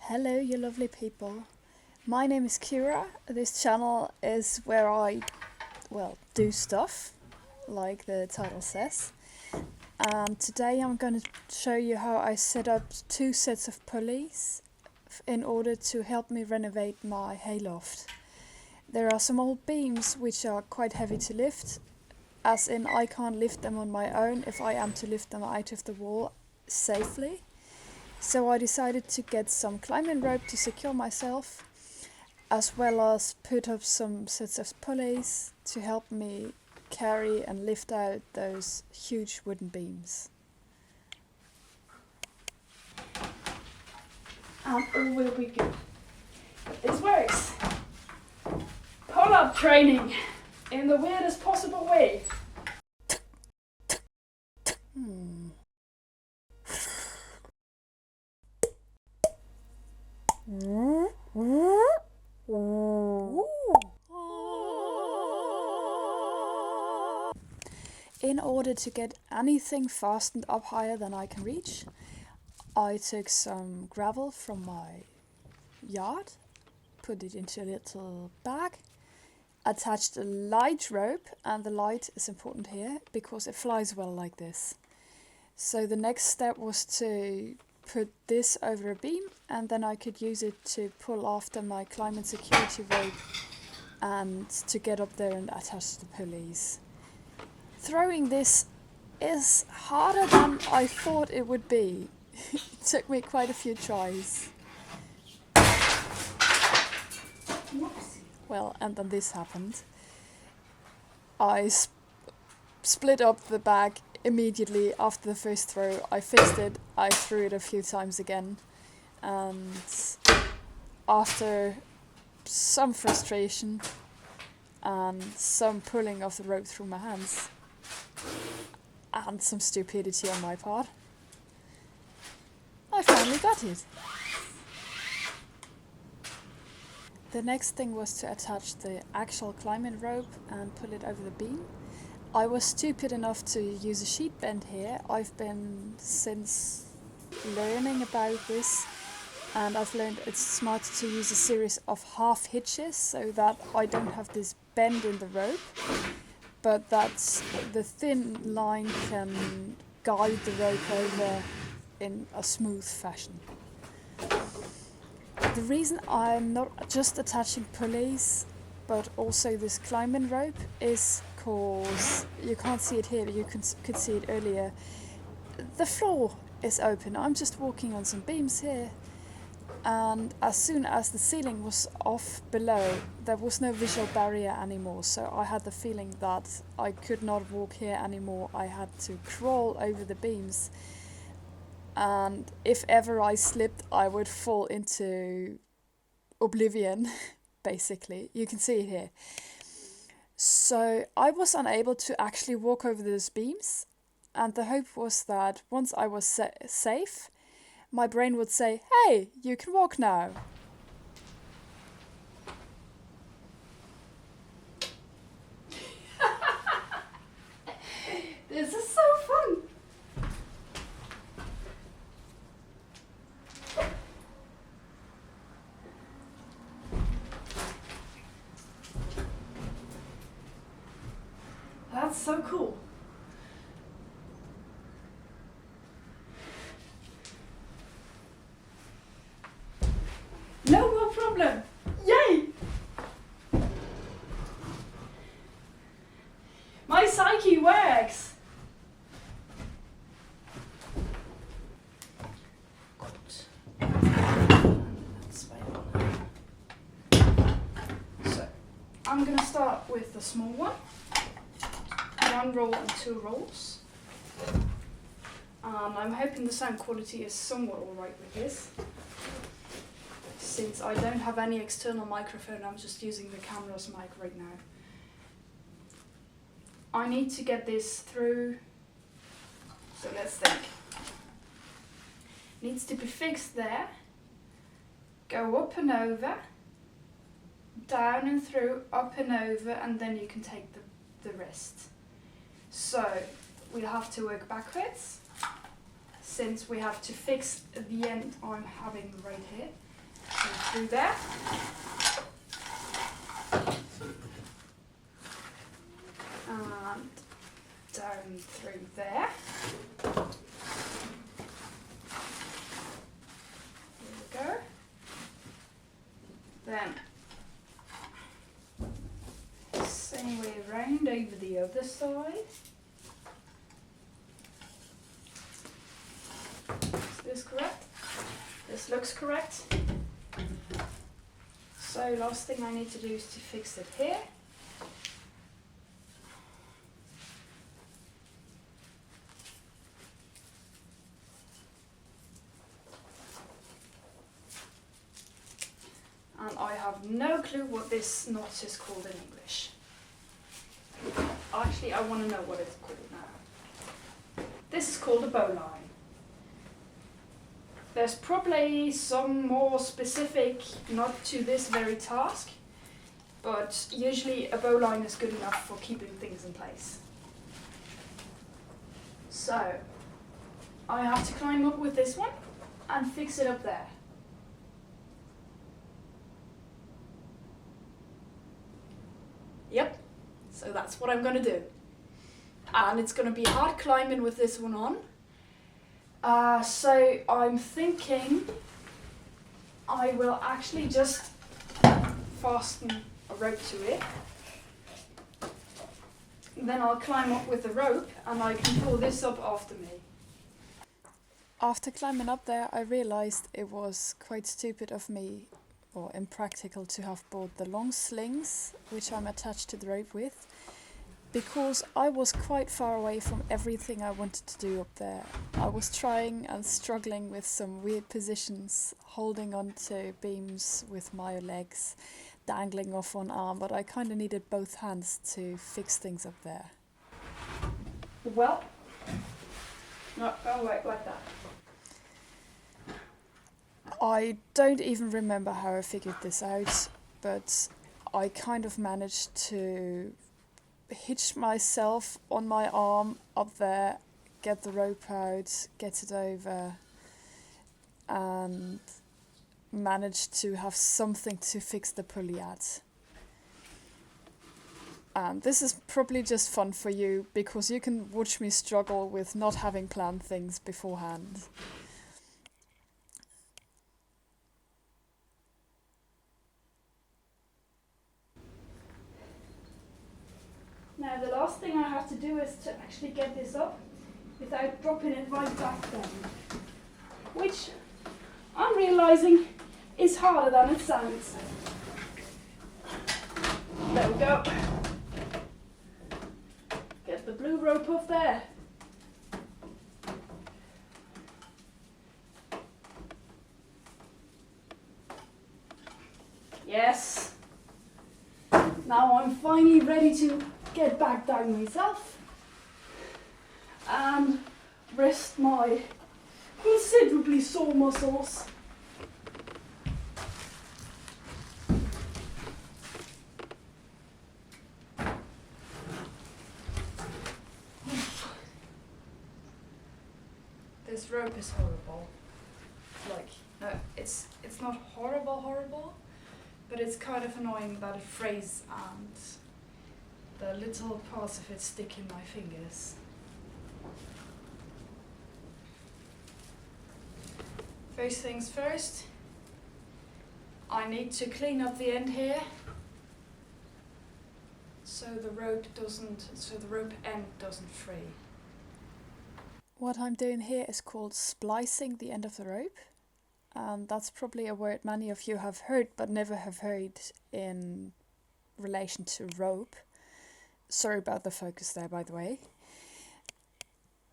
Hello, you lovely people. My name is Kira. This channel is where I, do stuff, like the title says. And today I'm going to show you how I set up 2 sets of pulleys in order to help me renovate my hayloft. There are some old beams which are quite heavy to lift, as in I can't lift them on my own if I am to lift them out of the wall safely. So I decided to get some climbing rope to secure myself, as well as put up some sets of pulleys to help me carry and lift out those huge wooden beams. And all will be good. But this works. Pull-up training in the weirdest possible way. In order to get anything fastened up higher than I can reach, I took some gravel from my yard, put it into a little bag, attached a light rope, and the light is important here because it flies well like this. So the next step was to put this over a beam, and then I could use it to pull after my climb and security rope and to get up there and attach the pulleys. Throwing this is harder than I thought it would be. It took me quite a few tries. Well, and then this happened. I split up the bag immediately after the first throw. I fixed it, I threw it a few times again, and after some frustration and some pulling of the rope through my hands, and some stupidity on my part, I finally got it. The next thing was to attach the actual climbing rope and pull it over the beam. I was stupid enough to use a sheet bend here. I've been since learning about this, and I've learned it's smart to use a series of half hitches so that I don't have this bend in the rope, but that the thin line can guide the rope over in a smooth fashion. The reason I'm not just attaching pulleys but also this climbing rope is because you can't see it here, but you could see it earlier. The floor is open. I'm just walking on some beams here, and as soon as the ceiling was off below, there was no visual barrier anymore, so I had the feeling that I could not walk here anymore. I had to crawl over the beams, and if ever I slipped, I would fall into oblivion, basically. You can see it here. So I was unable to actually walk over those beams, and the hope was that once I was safe, my brain would say, "Hey, you can walk now." This is so fun! That's so cool. No more problem. Yay! My psyche works. So, I'm gonna start with the small one. 1 roll and 2 rolls. I'm hoping the sound quality is somewhat alright with this. Since I don't have any external microphone, I'm just using the camera's mic right now. I need to get this through, so let's think. Needs to be fixed there, go up and over, down and through, up and over, and then you can take the rest. So we'll have to work backwards, since we have to fix the end I'm having right here. through there. And down through there. There we go. Then same way around over the other side. Is this correct? This looks correct. So last thing I need to do is to fix it here. And I have no clue what this knot is called in English. Actually, I want to know what it's called now. This is called a bowline. There's probably some more specific knot to this very task, but usually a bowline is good enough for keeping things in place. So, I have to climb up with this one and fix it up there. Yep, so that's what I'm going to do. And it's going to be hard climbing with this one on. So I'm thinking I will actually just fasten a rope to it. Then I'll climb up with the rope and I can pull this up after me. After climbing up there, I realized it was quite stupid of me, or impractical, to have bought the long slings, which I'm attached to the rope with, because I was quite far away from everything I wanted to do up there. I was trying and struggling with some weird positions, holding on to beams with my legs, dangling off one arm, but I kind of needed both hands to fix things up there. Well, not going like that. I don't even remember how I figured this out, but I kind of managed to hitch myself on my arm up there, get the rope out, get it over, and managed to have something to fix the pulley at. And this is probably just fun for you, because you can watch me struggle with not having planned things beforehand. Now the last thing I have to do is to actually get this up without dropping it right back down, which I'm realising is harder than it sounds. There we go. Get the blue rope off there. Yes. Now I'm finally ready to get back down myself and rest my considerably sore muscles. This rope is horrible. Like, no, it's not horrible, but it's kind of annoying that it frays and the little parts of it stick in my fingers. First things first, I need to clean up the end here so the rope end doesn't fray. What I'm doing here is called splicing the end of the rope, and that's probably a word many of you have heard but never have heard in relation to rope. Sorry about the focus there, by the way.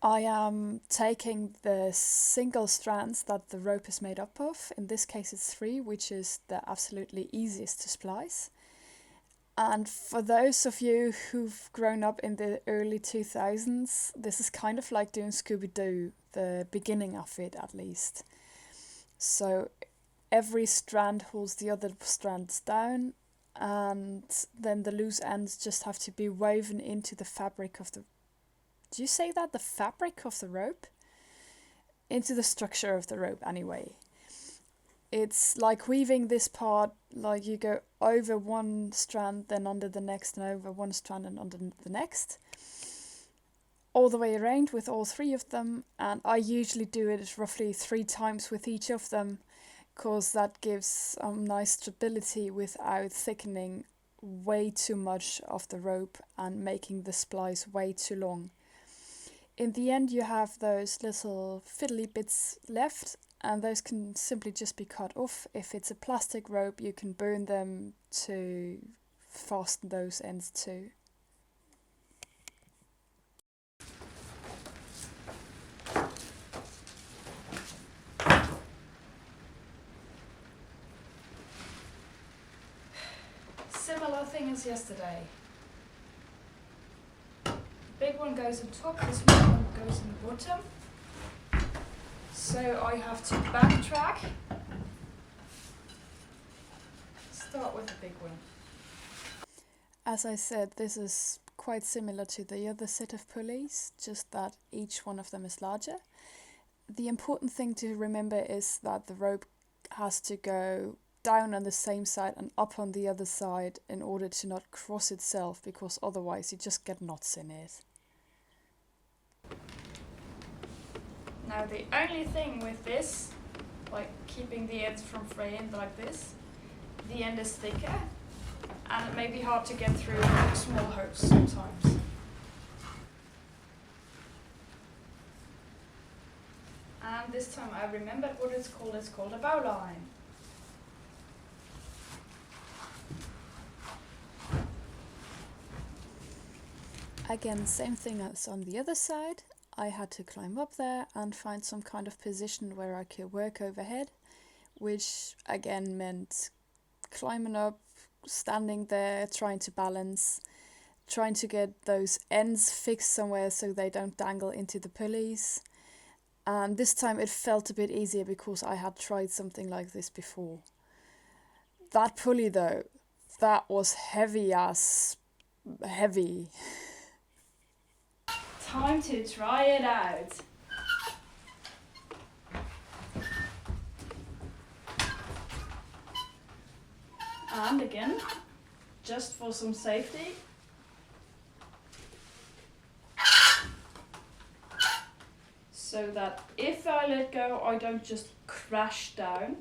I am taking the single strands that the rope is made up of. In this case it's 3, which is the absolutely easiest to splice. And for those of you who've grown up in the early 2000s, this is kind of like doing Scooby-Doo, the beginning of it at least. So every strand holds the other strands down, and then the loose ends just have to be woven into the fabric of the... Do you say that? The fabric of the rope? Into the structure of the rope, anyway. It's like weaving this part, like you go over one strand, then under the next, and over one strand and under the next. All the way around with all three of them, and I usually do it roughly 3 times with each of them, because that gives nice stability without thickening way too much of the rope and making the splice way too long. In the end you have those little fiddly bits left, and those can simply just be cut off. If it's a plastic rope, you can burn them to fasten those ends too. Similar thing as yesterday. The big one goes on top, the small one goes on the bottom. So I have to backtrack. Start with the big one. As I said, this is quite similar to the other set of pulleys, just that each one of them is larger. The important thing to remember is that the rope has to go down on the same side and up on the other side in order to not cross itself, because otherwise you just get knots in it. Now the only thing with this, like keeping the ends from fraying like this, the end is thicker and it may be hard to get through small holes sometimes. And this time I remembered what it's called a bowline. Again, same thing as on the other side. I had to climb up there and find some kind of position where I could work overhead, which again meant climbing up, standing there, trying to balance, trying to get those ends fixed somewhere so they don't dangle into the pulleys. And this time it felt a bit easier because I had tried something like this before. That pulley though, that was heavy as heavy. Time to try it out. And again, just for some safety, so that if I let go, I don't just crash down.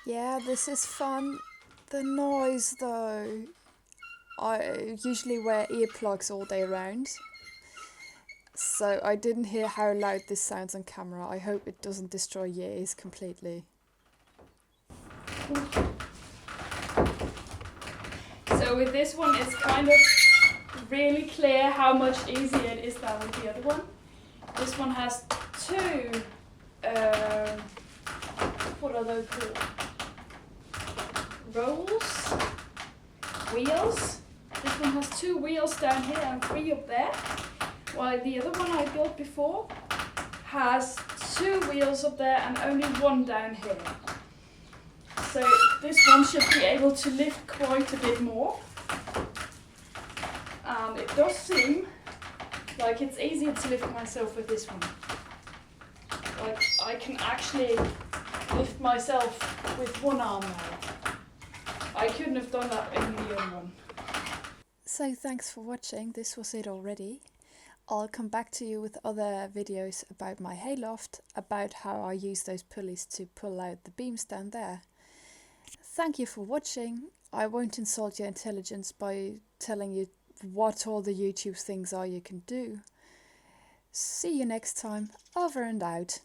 Yeah, this is fun. The noise though. I usually wear earplugs all day round, so I didn't hear how loud this sounds on camera. I hope it doesn't destroy your ears completely. So with this one it's kind of really clear how much easier it is than with the other one. This one has two, what are they called? Rolls? Wheels? This one has 2 wheels down here and 3 up there, while the other one I built before has 2 wheels up there and only 1 down here. So this one should be able to lift quite a bit more. And it does seem like it's easier to lift myself with this one. Like I can actually lift myself with one arm now. I couldn't have done that in the other one. So thanks for watching. This was it already. I'll come back to you with other videos about my hayloft, about how I use those pulleys to pull out the beams down there. Thank you for watching. I won't insult your intelligence by telling you what all the YouTube things are you can do. See you next time. Over and out.